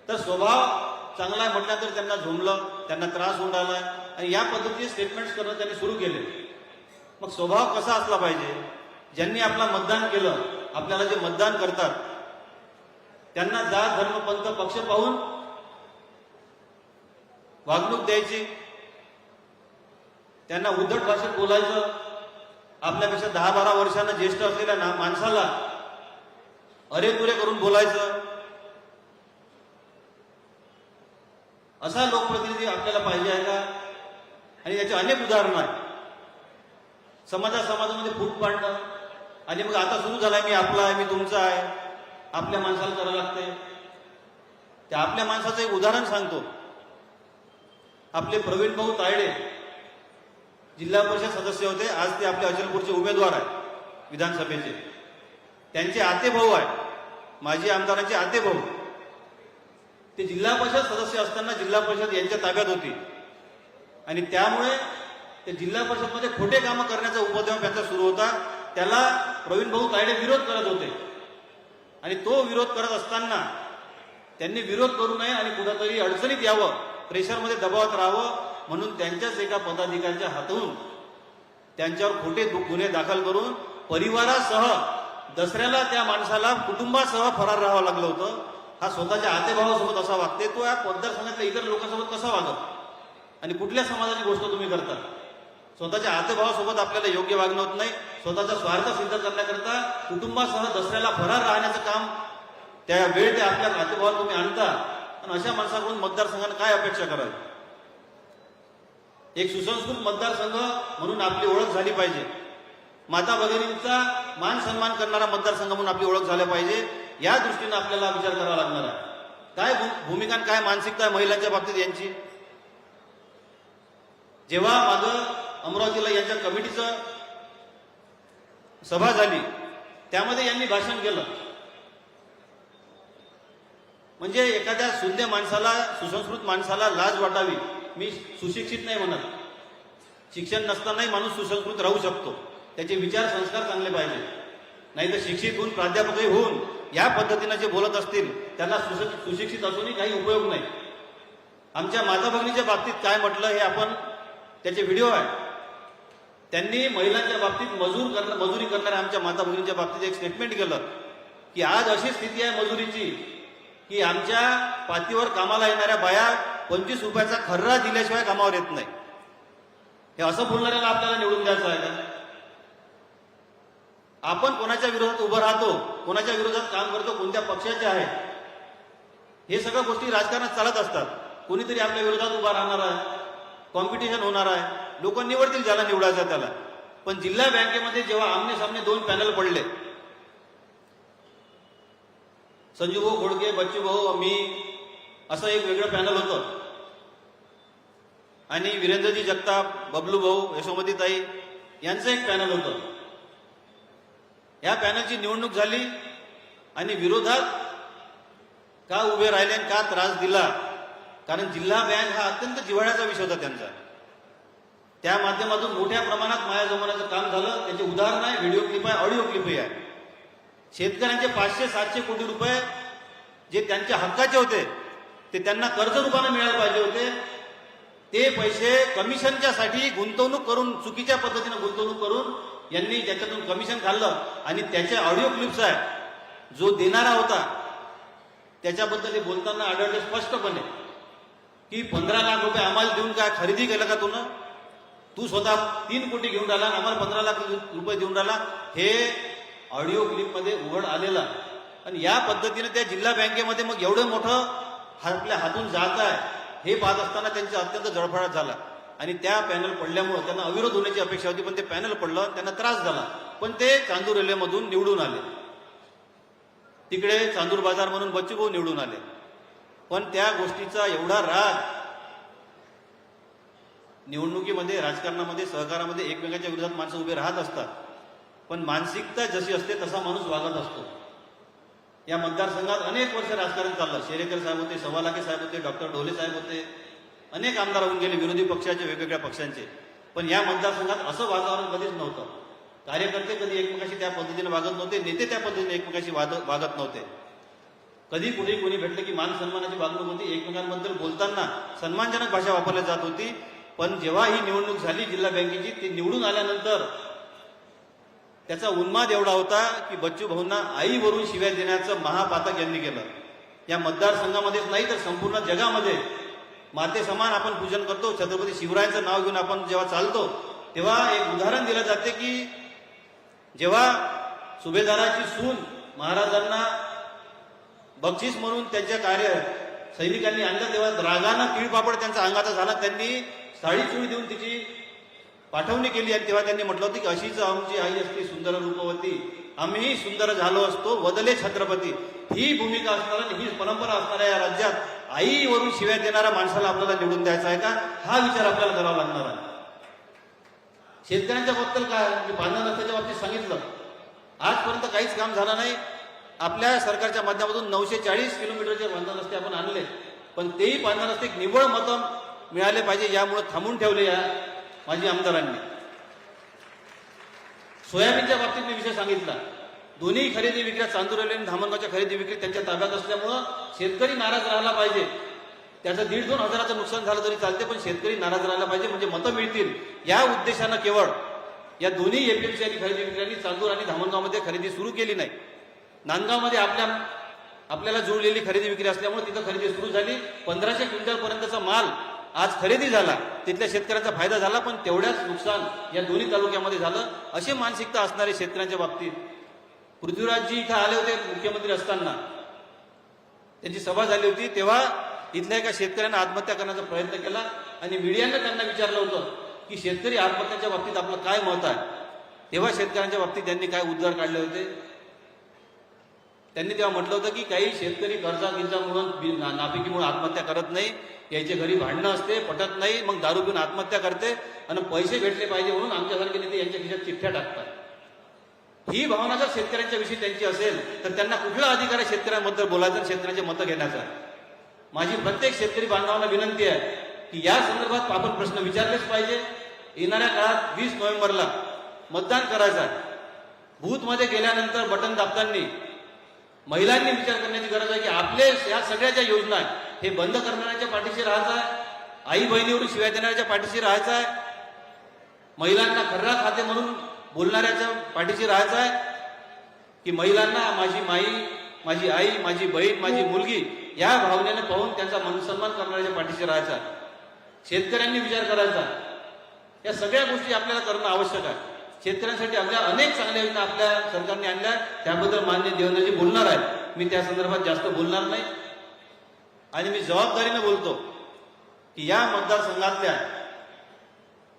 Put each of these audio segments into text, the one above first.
तर स्वभाव चांगला आहे म्हटलं तर त्यांना झोंबलं, त्यांना त्रास होऊन राहिला आणि या पद्धतीचे स्टेटमेंट्स करणं त्यांनी सुरू केले. मग स्वभाव कसा असला पाहिजे? ज्यांनी आपला मतदान केलं, आपल्याला जे मतदान करतात त्यांना जात धर्म पंथ पक्ष पाहून वागणूक द्यायची, त्यांना उद्धट भाषेत बोलायचं, आपल्यापेक्षा 10-12 वर्षांना ज्येष्ठ असलेल्या माणसाला अरेतुरे करून बोलायचं, असा लोकप्रतिनिधी आपल्याला पाहिजे आहे का? आणि याचे अनेक उदाहरणं आहेत. समाजामध्ये फूट पाडणं आणि मग आता सुरू झालाय मी आपला आहे, मी तुमचा आहे, आपल्या माणसाला करावं लागते. त्या आपल्या माणसाचं एक उदाहरण सांगतो. आपले प्रवीण भाऊ तायडे जिल्हा परिषद सदस्य होते, आज ते आपल्या अचलपूरचे उमेदवार आहेत विधानसभेचे. त्यांचे आते भाऊ आहेत, माजी आमदारांचे आते भाऊ. ते जिल्हा परिषद सदस्य असताना जिल्हा परिषद यांच्या ताब्यात होती आणि त्यामुळे ते जिल्हा परिषदमध्ये खोटे कामं करण्याचा उपद्रव त्यांचा सुरू होता. त्याला प्रवीण भाऊ तायडे विरोध करत होते आणि तो विरोध करत असताना त्यांनी विरोध करू नये आणि कुठेतरी अडचणीत यावं, प्रेशरमध्ये दबावात राहावं म्हणून त्यांच्याच एका पदाधिकाऱ्याच्या हातून त्यांच्यावर खोटे गुन्हे दाखल करून परिवारासह दसऱ्याला त्या माणसाला कुटुंबासह फरार राहावं लागलं होतं. हा स्वतःच्या आतेभावासोबत असा वागते, तो या मतदारसंघातल्या इतर लोकांसोबत कसा वागत? आणि कुठल्या समाजाची गोष्ट तुम्ही करता? स्वतःच्या आतेभावासोबत आपल्याला योग्य वागणं होत नाही. स्वतःचा स्वार्थ सिद्ध करण्याकरता कुटुंबासह दसऱ्याला फरार राहण्याचं काम त्या वेळ ते आपल्या आतेभावाला तुम्ही आणता आणि अशा माणसाकडून मतदारसंघाने काय अपेक्षा कराल? एक सुसंस्कृत मतदारसंघ म्हणून आपली ओळख झाली पाहिजे. माता भगिनींचा मान सन्मान करणारा मतदारसंघ म्हणून आपली ओळख झाली पाहिजे. या दृष्टीने आपल्याला विचार करावा लागणार आहे. काय भूमिका काय मानसिकता आहे महिलांच्या बाबतीत यांची? जेव्हा मागं अमरावतीला यांच्या कमिटीचं सभा झाली त्यामध्ये यांनी भाषण केलं. म्हणजे एखाद्या शुद्ध माणसाला, सुसंस्कृत माणसाला लाज वाटावी. मी सुशिक्षित नाही म्हणत, शिक्षण नसतानाही माणूस सुसंस्कृत राहू शकतो. त्याचे विचार संस्कार चांगले पाहिजे. नाही तर शिक्षित होऊन प्राध्यापकही होऊन या पद्धतीने जे बोलत असतील त्यांना सुशिक्षित असूनही काही उपयोग नाही. आमच्या माता भगिनीच्या बाबतीत काय म्हटलं हे आपण त्याचे व्हिडिओ आहे. त्यांनी महिलांच्या बाबतीत मजुरी करणाऱ्या आमच्या माता भगिनीच्या बाबतीत एक स्टेटमेंट केलं की आज अशी स्थिती आहे मजुरीची की आमच्या पातीवर कामाला येणाऱ्या बाया 25 रुपयाचा खर्रा दिल्याशिवाय कामावर येत नाही. हे असं बोलणाऱ्याला आपल्याला निवडून द्यायचं आहे का? आपण कोणाच्या विरोधात उभं राहतो, कोणाच्या विरोधात काम करतो, कोणत्या पक्षाचे आहे, हे सगळ्या गोष्टी राजकारणात चालत असतात. कोणीतरी आपल्या विरोधात उभा राहणार आहे, कॉम्पिटिशन होणार आहे, लोक निवडतील ज्याला निवडायचं त्याला. पण जिल्हा बँकेमध्ये जेव्हा आमने सामने 2 पॅनल पडले, संजू भाऊ घोडके, बच्चू भाऊ, मी, असं एक वेगळं पॅनल होतं आणि वीरेंद्रजी जगताप, बबलू भाऊ, यशोमती ताई यांचं एक पॅनल होतं. या पॅनलची निवडणूक झाली आणि विरोधात का उभे राहिले आणि का त्रास दिला? कारण जिल्हा बँक हा अत्यंत जिव्हाळ्याचा विषय होता त्यांचा. त्या माध्यमातून मोठ्या प्रमाणात माया जमवण्याचं काम झालं. त्याचे उदाहरण आहे, व्हिडिओ क्लिप आहे, ऑडिओ क्लिपही आहे. शेतकऱ्यांचे 500-700 कोटी रुपये जे त्यांच्या हक्काचे होते ते त्यांना कर्ज रूपाने मिळायला पाहिजे होते. ते पैसे कमिशनच्या साठी गुंतवणूक करून, चुकीच्या पद्धतीने गुंतवणूक करून यांनी त्याच्यातून कमिशन खाल्लं आणि त्याच्या ऑडिओ क्लिप्स आहे. जो देणारा होता त्याच्याबद्दल ते बोलताना आढळले स्पष्टपणे की 15 लाख रुपये आम्हाला देऊन काय खरेदी केलं का तुनं? तू स्वतः 3 कोटी घेऊन राहिला, आम्हाला 15 लाख रुपये देऊन राहिला. हे ऑडिओ क्लिपमध्ये उघड आलेला. आणि या पद्धतीने त्या जिल्हा बँकेमध्ये मग एवढं मोठं आपल्या हातून जात आहे हे पाहत असताना त्यांचा अत्यंत जळफळाट झाला. आणि त्या पॅनल पडल्यामुळे त्यांना अविरोध होण्याची अपेक्षा होती, पण ते पॅनल पडलं, त्यांना त्रास झाला. पण ते चांदूर रेल्वेमधून निवडून आले. तिकडे चांदूर बाजार म्हणून बच्चू भाऊ निवडून आले. पण त्या गोष्टीचा एवढा राग निवडणुकीमध्ये, राजकारणामध्ये, सहकारामध्ये एकमेकांच्या विरोधात माणसं उभे राहत असतात. पण मानसिकता जशी असते तसा माणूस वागत असतो. या मतदारसंघात अनेक वर्ष राजकारण चाललं. शेरेकर साहेब होते, सवालाके साहेब होते, डॉक्टर ढोले साहेब होते, अनेक आमदार होऊन गेले विरोधी पक्षाचे, वेगवेगळ्या पक्षांचे. पण या मतदारसंघात असं वातावरण कधीच नव्हतं. कार्यकर्ते कधी एकमेकाशी त्या पद्धतीने वागत नव्हते, नेते त्या पद्धतीने एकमेकाशी वागत नव्हते. कधी कुठेही कोणी भेटलं की मान सन्मानाची वागणूक होती, एकमेकांबद्दल बोलताना सन्मानजनक भाषा वापरली जात होती. पण जेव्हा ही निवडणूक झाली जिल्हा बँकेची, ती निवडून आल्यानंतर त्याचा उन्माद एवढा होता की बच्चू भाऊंना आईवरून शिव्या देण्याचं महापातक यांनी केलं. या मतदारसंघामध्येच नाही तर संपूर्ण जगामध्ये माते समान आपण पूजन करतो. छत्रपती शिवरायांचं नाव घेऊन आपण जेव्हा चालतो तेव्हा एक उदाहरण दिलं जाते की जेव्हा सुभेदाराची सून महाराजांना बक्षीस म्हणून त्यांच्या कार्य सैनिकांनी आणलं तेव्हा रागानं तीळपापड त्यांचा अंगाचा झाला. त्यांनी साडी चुळी देऊन तिची पाठवणी केली आणि तेव्हा त्यांनी म्हटलं होतं की अशीच आमची आई असते सुंदर रूपवती, आम्हीही सुंदर झालो असतो वदले छत्रपती. ही भूमिका असणारा ही परंपरा असणाऱ्या या राज्यात आईवरून शिव्या देणाऱ्या माणसाला आपल्याला निवडून द्यायचा आहे का, हा विचार आपल्याला करावा लागणार आहे. शेतकऱ्यांच्या बाबतीत काय, मी पांढरा रस्त्याच्या बाबतीत सांगितलं, आजपर्यंत काहीच काम झालं नाही. आपल्या सरकारच्या माध्यमातून 940 किलोमीटरचे पांढरा रस्ते आपण आणले, पण तेही पांढरा रस्ते निव्वळ मतं मिळाले पाहिजे यामुळे थांबून ठेवले या माजी आमदारांनी. सोयाबीनच्या बाबतीत मी विषय सांगितला. दोन्ही खरेदी विक्री चांदूर आणि धामणगावच्या खरेदी विक्री त्यांच्या ताब्यात असल्यामुळं शेतकरी नाराज राहिला पाहिजे. त्याचं 1,500-2,000 हजाराचं नुकसान झालं तरी चालते, पण शेतकरी नाराज राहिला पाहिजे म्हणजे मतं मिळतील या उद्देशानं केवळ या दोन्ही एपीएमसी आणि खरेदी विक्र्यांनी चांदूर आणि धामणगावमध्ये खरेदी सुरू केली नाही. नांदगावमध्ये आपल्याला जुळलेली खरेदी विक्री असल्यामुळे तिथं खरेदी सुरू झाली. 1500 क्विंटलपर्यंतचा माल आज खरेदी झाला, तिथल्या शेतकऱ्यांचा फायदा झाला, पण तेवढ्याच नुकसान या दोन्ही तालुक्यामध्ये झालं. अशी मानसिकता असणारे शेतकऱ्यांच्या बाबतीत पृथ्वीराजजी इथं आले होते मुख्यमंत्री असताना, त्यांची सभा झाली होती तेव्हा इथल्या एका शेतकऱ्यांना आत्महत्या करण्याचा प्रयत्न केला आणि मीडियानं त्यांना विचारलं होतं की शेतकरी आत्महत्याच्या बाबतीत आपलं काय मत आहे. तेव्हा शेतकऱ्यांच्या बाबतीत त्यांनी काय उद्गार काढले होते. त्यांनी तेव्हा म्हटलं होतं की काही शेतकरी कर्जामुळे नापिकीमुळे आत्महत्या करत नाही, याच्या घरी भांडणं असते, पटत नाही, मग दारू पिऊन आत्महत्या करते आणि पैसे भेटले पाहिजे म्हणून आमच्यासारखे नेते यांच्या खिशात चिठ्ठ्या टाकतात. ही भावना जर शेतकऱ्यांच्या विषयी त्यांची असेल तर त्यांना कुठला अधिकार आहे शेतकऱ्यांबद्दल बोलायचा आणि शेतकऱ्यांचे मतं घेण्याचा. माझी प्रत्येक शेतकरी बांधवांना विनंती आहे की या संदर्भात आपण प्रश्न विचारलेच पाहिजे. येणाऱ्या काळात 20 नोव्हेंबरला मतदान करायचं आहे. बूथमध्ये गेल्यानंतर बटन दाबताना महिलांनी विचार करण्याची गरज आहे की आपले या सगळ्या ज्या योजना आहेत हे बंद करणाऱ्याच्या पाठीशी राहायचं आहे, आई बहिणीवरून शिव्या देणाऱ्याच्या पाठीशी राहायचं आहे, महिलांना खर्रा खाते म्हणून बोलणाऱ्याच्या पाठीशी राहायचं आहे, की महिलांना माझी माई, माझी आई, माझी बहीण, माझी मुलगी या भावनेने पाहून त्यांचा मनसन्मान करणाऱ्याच्या पाठीशी राहायचा. शेतकऱ्यांनी विचार करायचा. या सगळ्या गोष्टी आपल्याला करणं आवश्यक आहे. शेतकऱ्यांसाठी आपल्या अनेक चांगल्या योजना आपल्या सरकारने आणल्या, त्याबद्दल मान्य देवेंद्रजी बोलणार आहेत. मी त्या संदर्भात जास्त बोलणार नाही आणि मी जबाबदारीने बोलतो की या मतदारसंघातल्या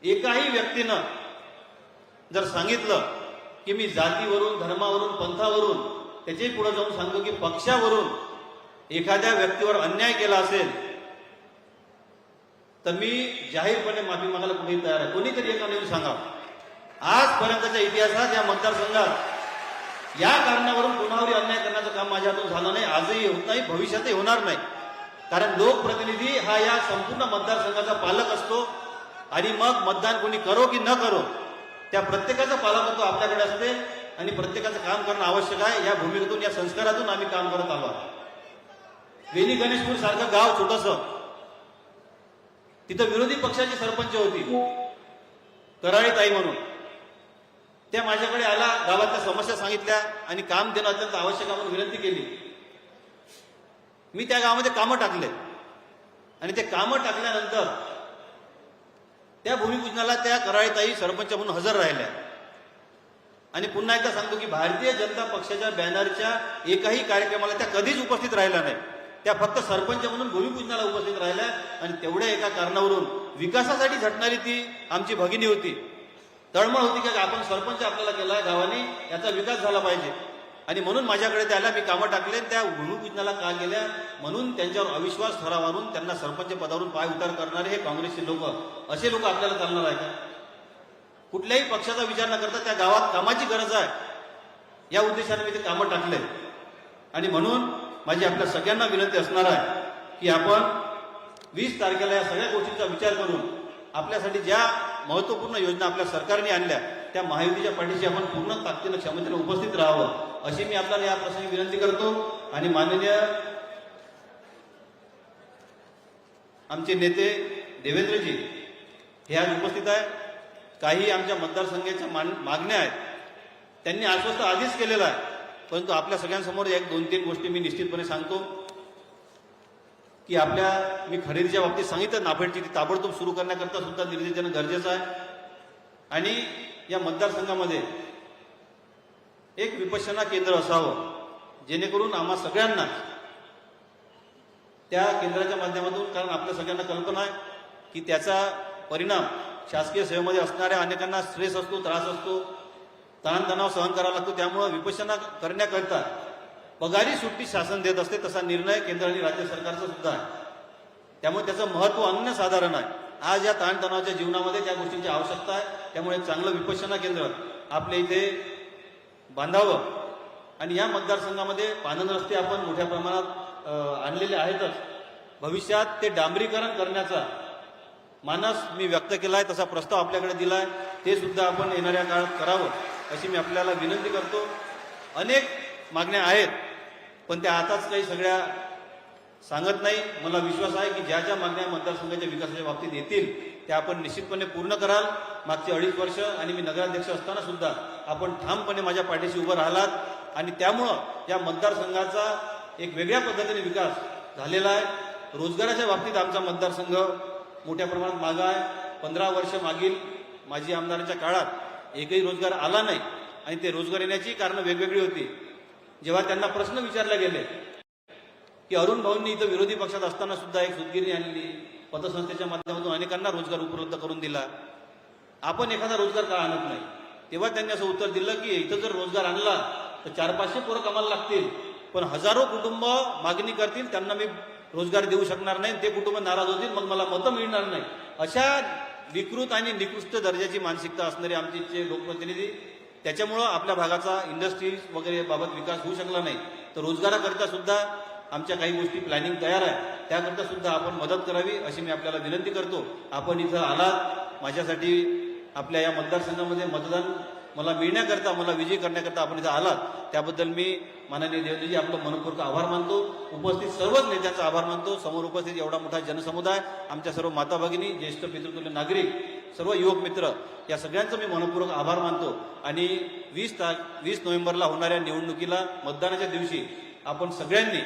एकाही व्यक्तीनं जर सांगितलं की मी जातीवरून, धर्मावरून, पंथावरून, त्याच्याही पुढे जाऊन सांगतो की पक्षावरून एखाद्या व्यक्तीवर अन्याय केला असेल तर मी जाहीरपणे माफी मागायला कुठेही तयार आहे. कोणीतरी एका येऊन सांगा. आजपर्यंतच्या इतिहासात या मतदारसंघात या कारणावरून कोणावरही अन्याय करण्याचं काम माझ्या हातून झालं नाही, आजही होत नाही, भविष्यातही होणार नाही. कारण लोकप्रतिनिधी हा या संपूर्ण मतदारसंघाचा पालक असतो आणि मग मतदान कोणी करो की न करो त्या प्रत्येकाचा पालकत्व आपल्याकडे असते आणि प्रत्येकाचं काम करणं आवश्यक आहे. या भूमिकेतून, या संस्कारातून आम्ही काम करत आलो. वेणी गणेशपूर सारखं गाव छोटंसं, तिथं विरोधी पक्षाची सरपंच होती कराळीताई म्हणून. त्या माझ्याकडे आला, गावातल्या समस्या सांगितल्या आणि काम देणं अत्यंत आवश्यक आहे म्हणून विनंती केली. मी त्या गावामध्ये कामं टाकले आणि ते कामं टाकल्यानंतर त्या भूमिपूजनाला त्या कराळीताई सरपंच म्हणून हजर राहिल्या. आणि पुन्हा एकदा सांगतो की भारतीय जनता पक्षाच्या बॅनरच्या एकाही कार्यक्रमाला त्या कधीच उपस्थित राहिल्या नाही. त्या फक्त सरपंच म्हणून भूमिपूजनाला उपस्थित राहिल्या आणि तेवढ्या एका कारणावरून विकासासाठी झटणारी ती आमची भगिनी होती. तळमळ होती की आपण सरपंच आपल्याला केला गावाने, याचा विकास झाला पाहिजे आणि म्हणून माझ्याकडे त्याला मी कामं टाकले. त्या भूमिपूजनाला का गेल्या म्हणून त्यांच्यावर अविश्वास ठरावारून त्यांना सरपंच पदावरून पाय उतार करणारे हे काँग्रेसचे लोक, असे लोक आपल्याला चालणार आहे का? कुठल्याही पक्षाचा विचार न करता त्या गावात कामाची गरज आहे या उद्देशाने मी ते कामं टाकले. आणि म्हणून माझी आपल्या सगळ्यांना विनंती असणार आहे की आपण 20 तारखेला या सगळ्या गोष्टींचा विचार करून आपल्यासाठी ज्या महत्त्वपूर्ण योजना आपल्या सरकारने आणल्या त्या महायुतीच्या पाठीशी आपण पूर्ण ताकदीनं क्षमतेने उपस्थित राहावं अशी मी आपल्याला या प्रसंगी विनंती करतो. आणि माननीय आमचे नेते देवेंद्रजी हे आज उपस्थित आहे. काही आमच्या मतदारसंघाच्या मागण्या आहेत, त्यांनी आश्वस्त आधीच केलेलं आहे, परंतु आपल्या सगळ्यांसमोर एक 2-3 गोष्टी मी निश्चितपणे सांगतो की मी खरेदीच्या बाबतीत सांगितलं नाफेडची ती ताबडतोब सुरू करण्याकरता सुद्धा निर्देश देणं गरजेचं आहे. आणि या मतदारसंघामध्ये एक विपश्यना केंद्र असावं जेणेकरून आम्हा सगळ्यांना त्या केंद्राच्या माध्यमातून, कारण आपल्या सगळ्यांना कल्पना आहे की त्याचा परिणाम शासकीय सेवेमध्ये असणाऱ्या अनेकांना स्ट्रेस असतो, त्रास असतो, ताणतणाव सहन करावा लागतो. त्यामुळं विपश्यना करण्याकरता पगारी सुट्टी शासन देत असते, तसा निर्णय केंद्र आणि राज्य सरकारचा सुद्धा आहे. त्यामुळे त्याचं महत्त्व अनन्यसाधारण आहे. आज या ताणतणावाच्या जीवनामध्ये त्या गोष्टींची आवश्यकता आहे. त्यामुळे चांगलं विपश्यना केंद्र आपल्या इथे बांधावं. आणि या मतदारसंघामध्ये पाणंद रस्ते आपण मोठ्या प्रमाणात आणलेले आहेतच. भविष्यात ते डांबरीकरण करण्याचा मानस मी व्यक्त केला आहे, तसा प्रस्ताव आपल्याकडे दिला आहे. ते सुद्धा आपण येणाऱ्या काळात करावं अशी मी आपल्याला विनंती करतो. अनेक मागण्या आहेत, पण त्या आताच काही सगळ्या सांगत नाही. मला विश्वास आहे की ज्या ज्या मागण्या मतदारसंघाच्या विकासाच्या बाबतीत येतील त्या आपण निश्चितपणे पूर्ण कराल. मागची 2.5 वर्ष आणि मी नगराध्यक्ष असताना सुद्धा आपण ठामपणे माझ्या पाठीशी उभं राहिलात आणि त्यामुळं या मतदारसंघाचा एक वेगळ्या पद्धतीने विकास झालेला आहे. रोजगाराच्या बाबतीत आमचा मतदारसंघ मोठ्या प्रमाणात मागा आहे. 15 वर्ष मागील माजी आमदारांच्या काळात एकही रोजगार आला नाही आणि ते रोजगार येण्याची कारणं वेगवेगळी होती. जेव्हा त्यांना प्रश्न विचारले गेले की अरुण भाऊंनी इथं विरोधी पक्षात असताना सुद्धा एक सूतगिरणी आणली, पतसंस्थेच्या माध्यमातून अनेकांना रोजगार उपलब्ध करून दिला, आपण एखादा रोजगार का आणत नाही? तेव्हा त्यांनी असं उत्तर दिलं की इथं जर रोजगार आणला तर 400-500 पोरं कामाला लागतील, पण हजारो कुटुंब मागणी करतील, त्यांना मी रोजगार देऊ शकणार नाही, ते कुटुंब नाराज होतील, मग मला मतं मिळणार नाही. अशा विकृत आणि निकृष्ट दर्जाची मानसिकता असणारे आमचे लोकप्रतिनिधी, त्याच्यामुळं आपल्या भागाचा इंडस्ट्रीज वगैरे बाबत विकास होऊ शकला नाही. तर रोजगाराकरिता सुद्धा आमच्या काही गोष्टी प्लॅनिंग तयार आहे, त्याकरता सुद्धा आपण मदत करावी अशी मी आपल्याला विनंती करतो. आपण इथं आलात, माझ्यासाठी आपल्या या मतदारसंघामध्ये मतदान मला मिळण्याकरता, मला विजयी करण्याकरता आपण इथं आलात, त्याबद्दल मी माननीय देवेंद्रजी आपलं मनपूर्वक आभार मानतो. उपस्थित सर्वच नेत्यांचा आभार मानतो. समोर उपस्थित एवढा मोठा जनसमुदाय, आमच्या सर्व माता भगिनी, ज्येष्ठ पितृतुल्य नागरिक, सर्व युवक मित्र, या सगळ्यांचं मी मनपूर्वक आभार मानतो. आणि 20 नोव्हेंबरला होणाऱ्या निवडणुकीला मतदानाच्या दिवशी आपण सगळ्यांनी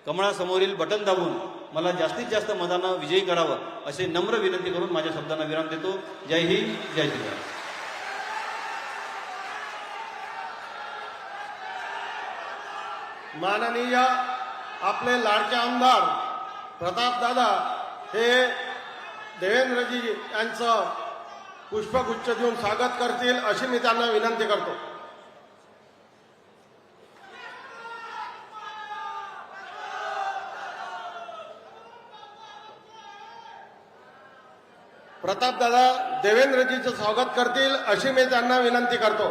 कमळासमोरील बटन दाबून मला जास्तीत जास्त मतानं विजयी करावं असे नम्र विनंती करून माझ्या शब्दांना विराम देतो. जय हिंद, जय श्रीराम. माननीय आपले लाडके आमदार प्रतापदादा हे देवेंद्रजी यांचं पुष्पगुच्छ देऊन स्वागत करतील अशी मी त्यांना विनंती करतो. प्रतापदादा देवेंद्रजीचं स्वागत करतील अशी मी त्यांना विनंती करतो.